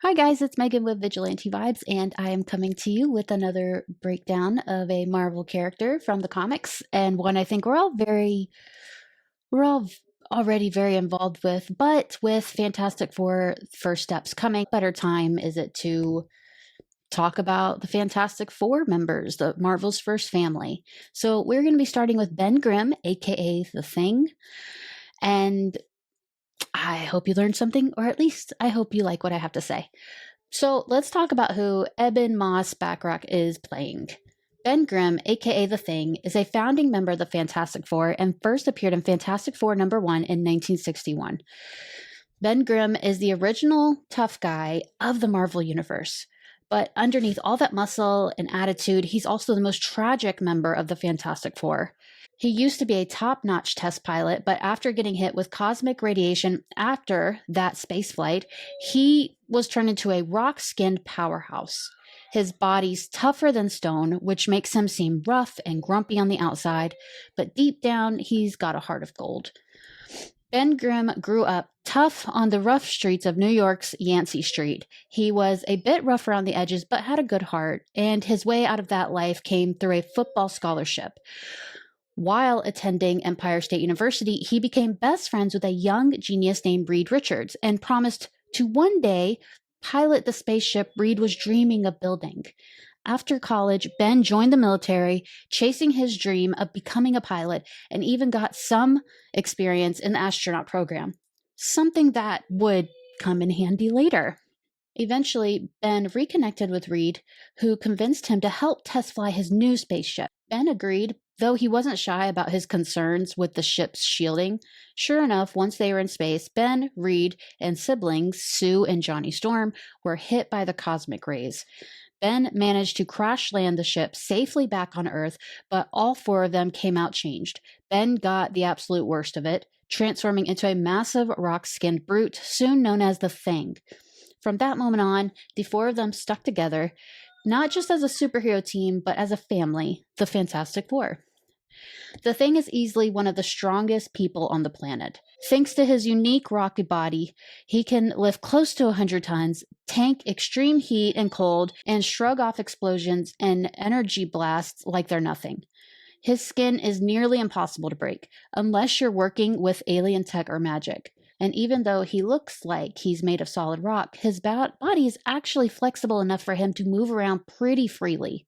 Hi guys, it's Megan with Vigilante Vibes, and I am coming to you with another breakdown of a Marvel character from the comics, and one I think we're all already very involved with, but with Fantastic Four first steps coming, better time is it to talk about the Fantastic Four members, the Marvel's first family. So we're going to be starting with Ben Grimm, aka The Thing, and I hope you learned something, or at least I hope you like what I have to say. So let's talk about who Eben Moss Backrack is playing. Ben Grimm, aka The Thing, is a founding member of the Fantastic Four and first appeared in Fantastic Four #1 in 1961. Ben Grimm is the original tough guy of the Marvel Universe. But underneath all that muscle and attitude, he's also the most tragic member of the Fantastic Four. He used to be a top notch test pilot, but after getting hit with cosmic radiation after that space flight, he was turned into a rock skinned powerhouse. His body's tougher than stone, which makes him seem rough and grumpy on the outside, but deep down, he's got a heart of gold. Ben Grimm grew up tough on the rough streets of New York's Yancey Street. He was a bit rough around the edges, but had a good heart, and his way out of that life came through a football scholarship. While attending Empire State University, he became best friends with a young genius named Reed Richards and promised to one day pilot the spaceship Reed was dreaming of building. After college, Ben joined the military, chasing his dream of becoming a pilot, and even got some experience in the astronaut program, something that would come in handy later. Eventually, Ben reconnected with Reed, who convinced him to help test fly his new spaceship. Ben agreed, though he wasn't shy about his concerns with the ship's shielding. Sure enough, once they were in space, Ben, Reed, and siblings, Sue and Johnny Storm, were hit by the cosmic rays. Ben managed to crash land the ship safely back on Earth, but all four of them came out changed. Ben got the absolute worst of it, transforming into a massive rock-skinned brute, soon known as the Thing. From that moment on, the four of them stuck together, not just as a superhero team, but as a family, the Fantastic Four. The Thing is easily one of the strongest people on the planet. Thanks to his unique rocky body, he can lift close to 100 tons, tank extreme heat and cold, and shrug off explosions and energy blasts like they're nothing. His skin is nearly impossible to break, unless you're working with alien tech or magic. And even though he looks like he's made of solid rock, his body is actually flexible enough for him to move around pretty freely.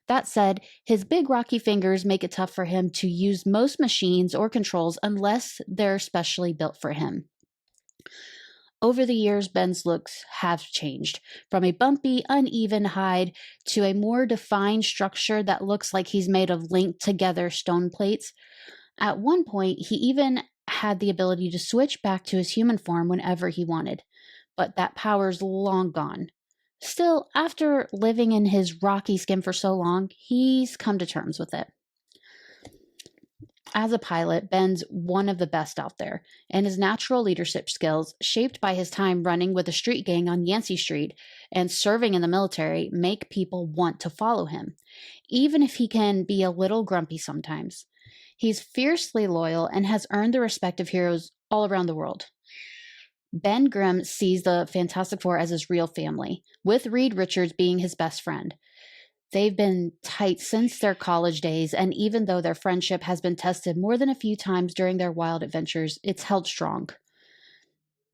That said, his big rocky fingers make it tough for him to use most machines or controls unless they're specially built for him. Over the years, Ben's looks have changed from a bumpy, uneven hide to a more defined structure that looks like he's made of linked together stone plates. At one point, he even had the ability to switch back to his human form whenever he wanted, but that power's long gone. Still, after living in his rocky skin for so long, he's come to terms with it. As a pilot, Ben's one of the best out there, and his natural leadership skills, shaped by his time running with a street gang on Yancey Street and serving in the military, make people want to follow him, even if he can be a little grumpy sometimes. He's fiercely loyal and has earned the respect of heroes all around the world. Ben Grimm sees the Fantastic Four as his real family, with Reed Richards being his best friend. They've been tight since their college days, and even though their friendship has been tested more than a few times during their wild adventures, it's held strong.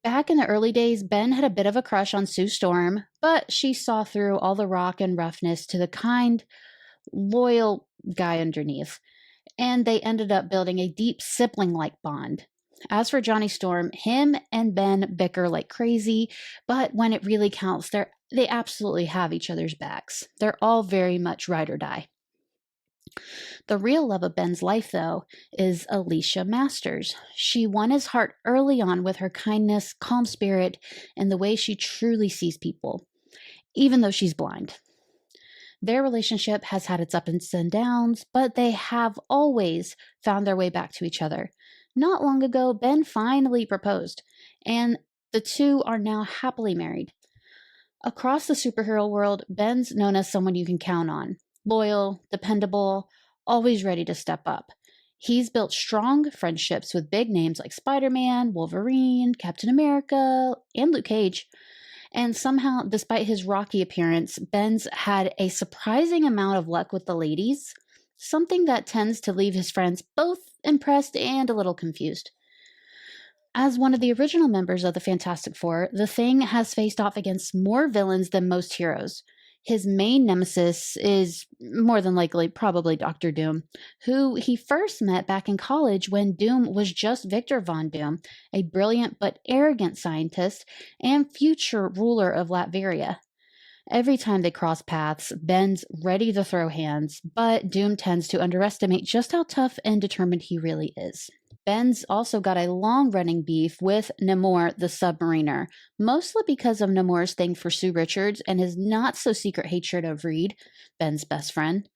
Back in the early days, Ben had a bit of a crush on Sue Storm, but she saw through all the rock and roughness to the kind, loyal guy underneath, and they ended up building a deep sibling-like bond. As for Johnny Storm, him and Ben bicker like crazy, but when it really counts, they absolutely have each other's backs. They're all very much ride or die. The real love of Ben's life, though, is Alicia Masters. She won his heart early on with her kindness, calm spirit, and the way she truly sees people, even though she's blind. Their relationship has had its ups and downs, but they have always found their way back to each other. Not long ago, Ben finally proposed, and the two are now happily married. Across the superhero world, Ben's known as someone you can count on. Loyal, dependable, always ready to step up. He's built strong friendships with big names like Spider-Man, Wolverine, Captain America, and Luke Cage. And somehow, despite his rocky appearance, Ben's had a surprising amount of luck with the ladies, something that tends to leave his friends both impressed and a little confused. As one of the original members of the Fantastic Four, the Thing has faced off against more villains than most heroes. His main nemesis is more than likely probably Doctor Doom, who he first met back in college when Doom was just Victor Von Doom, a brilliant but arrogant scientist and future ruler of Latveria. Every time they cross paths, Ben's ready to throw hands, but Doom tends to underestimate just how tough and determined he really is. Ben's also got a long-running beef with Namor the Submariner, mostly because of Namor's thing for Sue Richards and his not-so-secret hatred of Reed, Ben's best friend.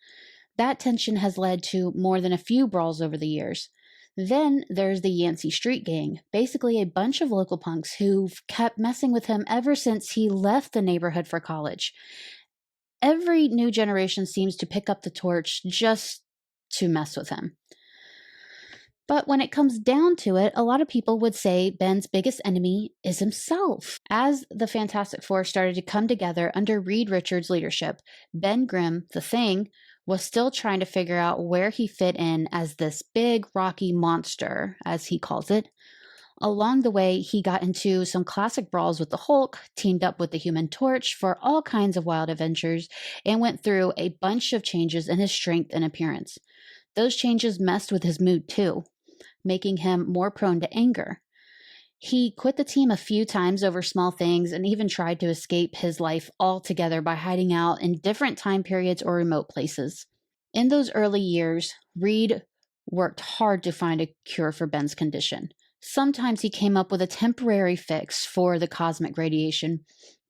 That tension has led to more than a few brawls over the years. Then there's the Yancey Street Gang, basically a bunch of local punks who've kept messing with him ever since he left the neighborhood for college. Every new generation seems to pick up the torch just to mess with him. But when it comes down to it, a lot of people would say Ben's biggest enemy is himself. As the Fantastic Four started to come together under Reed Richards' leadership, Ben Grimm, the Thing, was still trying to figure out where he fit in as this big, rocky monster, as he calls it. Along the way, he got into some classic brawls with the Hulk, teamed up with the Human Torch for all kinds of wild adventures, and went through a bunch of changes in his strength and appearance. Those changes messed with his mood too, making him more prone to anger. He quit the team a few times over small things and even tried to escape his life altogether by hiding out in different time periods or remote places. In those early years, Reed worked hard to find a cure for Ben's condition. Sometimes he came up with a temporary fix for the cosmic radiation,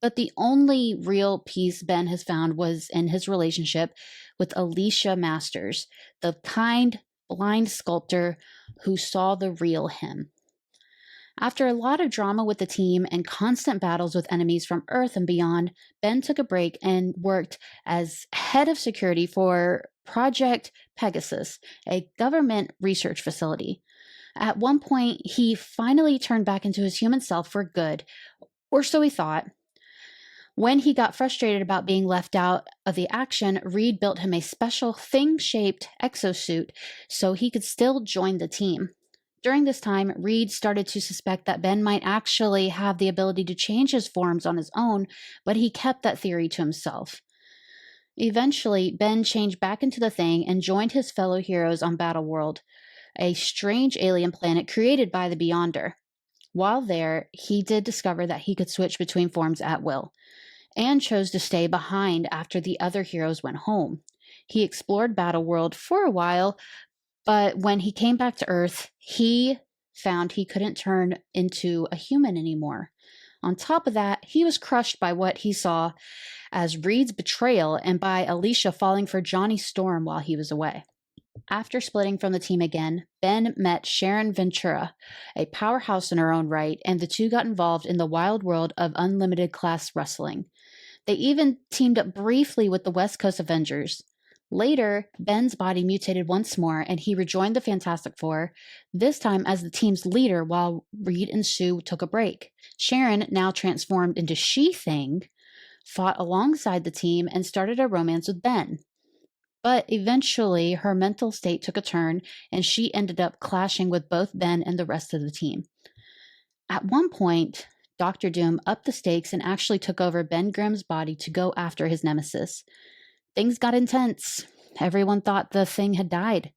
but the only real peace Ben has found was in his relationship with Alicia Masters, the kind, blind sculptor who saw the real him. After a lot of drama with the team and constant battles with enemies from Earth and beyond, Ben took a break and worked as head of security for Project Pegasus, a government research facility. At one point, he finally turned back into his human self for good, or so he thought. When he got frustrated about being left out of the action, Reed built him a special thing-shaped exosuit so he could still join the team. During this time, Reed started to suspect that Ben might actually have the ability to change his forms on his own, but he kept that theory to himself. Eventually, Ben changed back into the Thing and joined his fellow heroes on Battleworld, a strange alien planet created by the Beyonder. While there, he did discover that he could switch between forms at will, and chose to stay behind after the other heroes went home. He explored Battleworld for a while, but when he came back to Earth, he found he couldn't turn into a human anymore. On top of that, he was crushed by what he saw as Reed's betrayal and by Alicia falling for Johnny Storm while he was away. After splitting from the team again, Ben met Sharon Ventura, a powerhouse in her own right, and the two got involved in the wild world of unlimited class wrestling. They even teamed up briefly with the West Coast Avengers. Later, Ben's body mutated once more and he rejoined the Fantastic Four, this time as the team's leader while Reed and Sue took a break. Sharon, now transformed into She-Thing, fought alongside the team and started a romance with Ben. But eventually, her mental state took a turn and she ended up clashing with both Ben and the rest of the team. At one point, Dr. Doom upped the stakes and actually took over Ben Grimm's body to go after his nemesis. Things got intense. Everyone thought the Thing had died.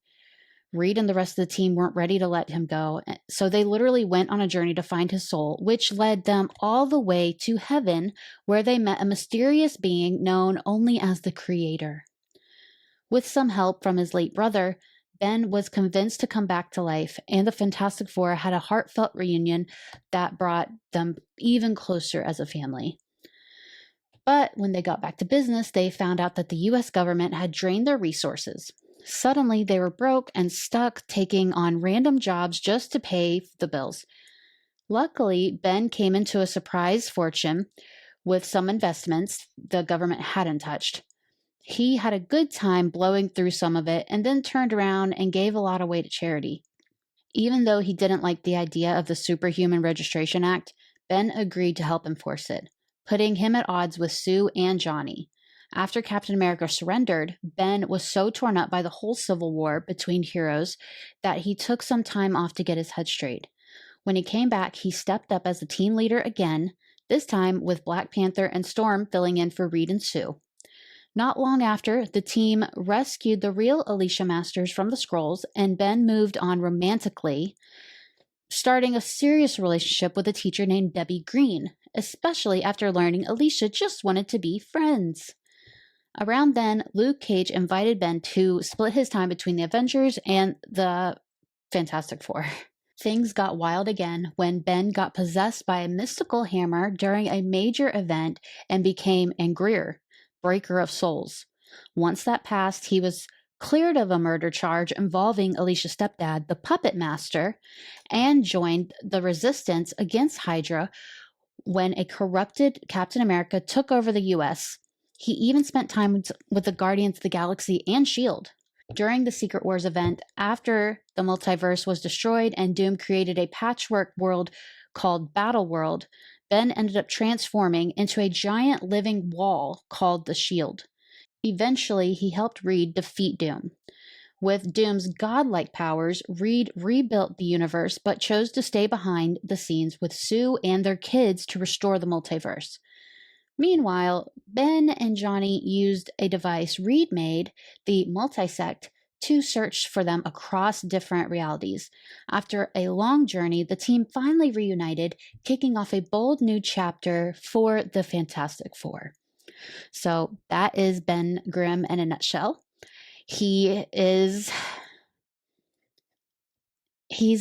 Reed and the rest of the team weren't ready to let him go, so they literally went on a journey to find his soul, which led them all the way to heaven, where they met a mysterious being known only as the Creator. With some help from his late brother, Ben was convinced to come back to life, and the Fantastic Four had a heartfelt reunion that brought them even closer as a family. But when they got back to business, they found out that the US government had drained their resources. Suddenly, they were broke and stuck taking on random jobs just to pay the bills. Luckily, Ben came into a surprise fortune with some investments the government hadn't touched. He had a good time blowing through some of it and then turned around and gave a lot away to charity. Even though he didn't like the idea of the Superhuman Registration Act, Ben agreed to help enforce it. putting him at odds with Sue and Johnny. After Captain America surrendered, Ben was so torn up by the whole Civil War between heroes that he took some time off to get his head straight. When he came back, he stepped up as the team leader again, this time with Black Panther and Storm filling in for Reed and Sue. Not long after, the team rescued the real Alicia Masters from the Skrulls, and Ben moved on romantically, starting a serious relationship with a teacher named Debbie Green, especially after learning Alicia just wanted to be friends. Around then, Luke Cage invited Ben to split his time between the Avengers and the Fantastic Four. Things got wild again when Ben got possessed by a mystical hammer during a major event and became Angrir, Breaker of Souls. Once that passed, he was cleared of a murder charge involving Alicia's stepdad, the Puppet Master, and joined the resistance against Hydra when a corrupted Captain America took over the U.S. He even spent time with the Guardians of the Galaxy and S.H.I.E.L.D. During the Secret Wars event, after the multiverse was destroyed and Doom created a patchwork world called Battle World, Ben ended up transforming into a giant living wall called the S.H.I.E.L.D. Eventually, he helped Reed defeat Doom. With Doom's godlike powers, Reed rebuilt the universe but chose to stay behind the scenes with Sue and their kids to restore the multiverse. Meanwhile, Ben and Johnny used a device Reed made, the Multisect, to search for them across different realities. After a long journey, the team finally reunited, kicking off a bold new chapter for the Fantastic Four. So that is Ben Grimm in a nutshell. He's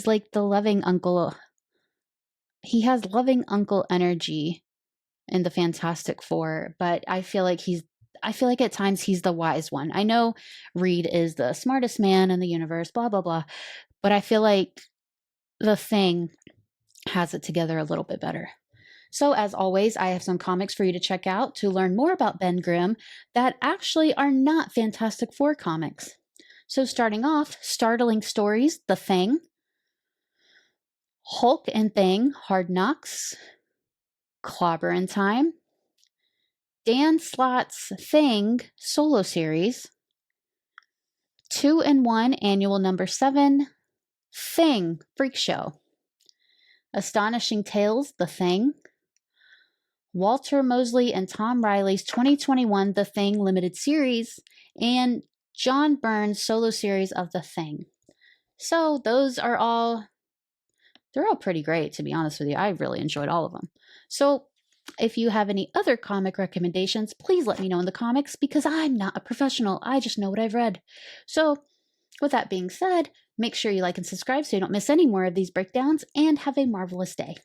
like the loving uncle. He has loving uncle energy in the Fantastic Four, but I feel like at times he's the wise one. I know Reed is the smartest man in the universe, blah, blah, blah, but I feel like the Thing has it together a little bit better. So as always, I have some comics for you to check out to learn more about Ben Grimm that actually are not Fantastic Four comics. So starting off, Startling Stories, The Thing, Hulk and Thing, Hard Knocks, Clobberin Time, Dan Slott's Thing solo series, 2-in-1 annual number 7, Thing Freak Show, Astonishing Tales, The Thing, Walter Mosley and Tom Riley's 2021 The Thing limited series, and John Byrne's solo series of The Thing. So they're all pretty great, to be honest with you. I really enjoyed all of them. So if you have any other comic recommendations, please let me know in the comments because I'm not a professional. I just know what I've read. So with that being said, make sure you like and subscribe so you don't miss any more of these breakdowns and have a marvelous day.